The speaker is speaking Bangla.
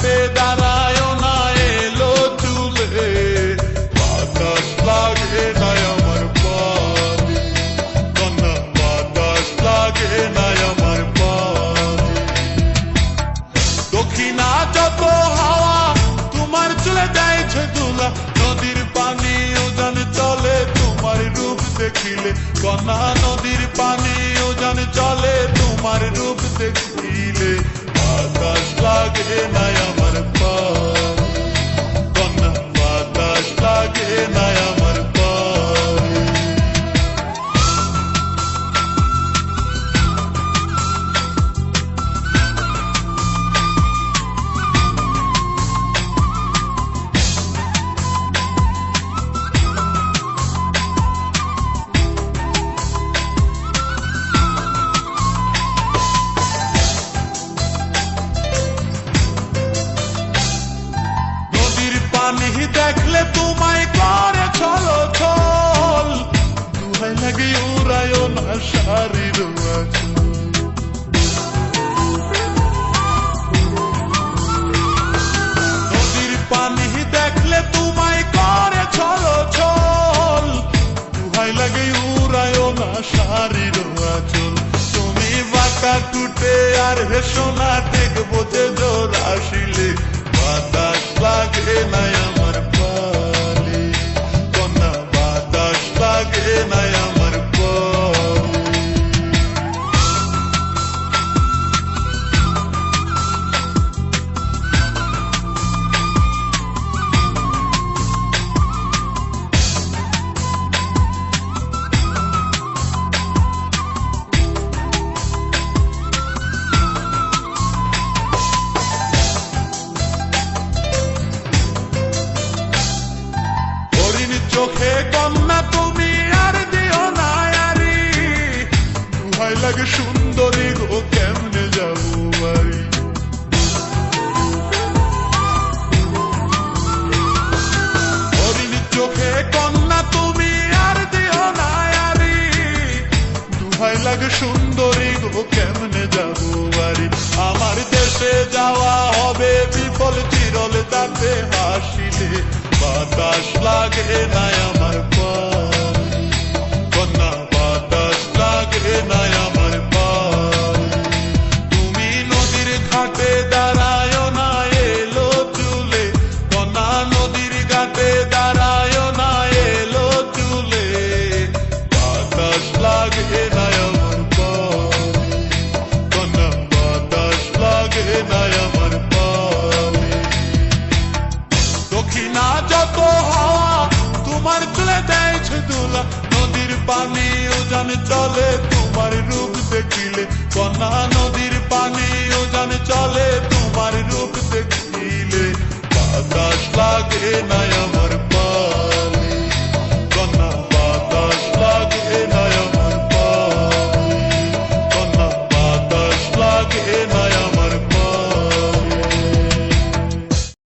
ঘাটে দাঁড়ায় না এলো চুলে, বাতাস লাগে না আমার পানে, কন্যা বাতাস লাগে না আমার পানে। দক্ষিণা যত হাওয়া তোমার চলে যাইছে দুলা, নদীর পানি উজান চলে তোমার রূপ দেখিলে, কন্যা নদীর পানি উজান চলে তোমার রূপ দেখিলে, বাতাস লাগে না আমার পানে, কন্যা বাতাস লাগে না আমার পানে। পানি দেখলে তোমায় করে ছলো ছল, দুহাই লাগে উড়ায় না শাড়ির আঁচল। নদীর পানি দেখলে তোমায় করে ছলো ছল, দুহাই লাগে উড়ায় না শাড়ির আঁচল। তুমি বাঁকা টুটে আর হেসো না দেখবো যে জোর আসিলে, বাতাস লাগে না আমার পানে, কন্যা বাতাস লাগে না আমার পানে। চোখে কন্যা তুমি আর দিও না আরি, দুহাই লাগে সুন্দরী গো কেমনে যাবো বাড়ি। হরিণ চোখে কন্যা তুমি আর দিও না আরি, দুহাই লাগে সুন্দরী গো কেমনে যাবো বাড়ি। আমার দেশে যাওয়া হবে বিফল চিরল তাতে হাসিলে, বাতাস লাগে না আমার পানে, কন্যা বাতাস লাগে না আমার পানে। তুমি নদীর ঘাটে দাঁড়ায় না এলো চুলে, কন্যা নদীর ঘাটে দাঁড়ায় না এলো চুলে, বাতাস লাগে না আমার পানে, কন্যা বাতাস লাগে না আমার পানে। দক্ষিণা যত হাওয়া তোমার চলে যাইছে দুলা, নদীর পানি উজান চলে তোমার রূপ দেখিলে, কন্যা নদীর পানি উজান চলে তোমার রূপ দেখিলে, বাতাস লাগে না।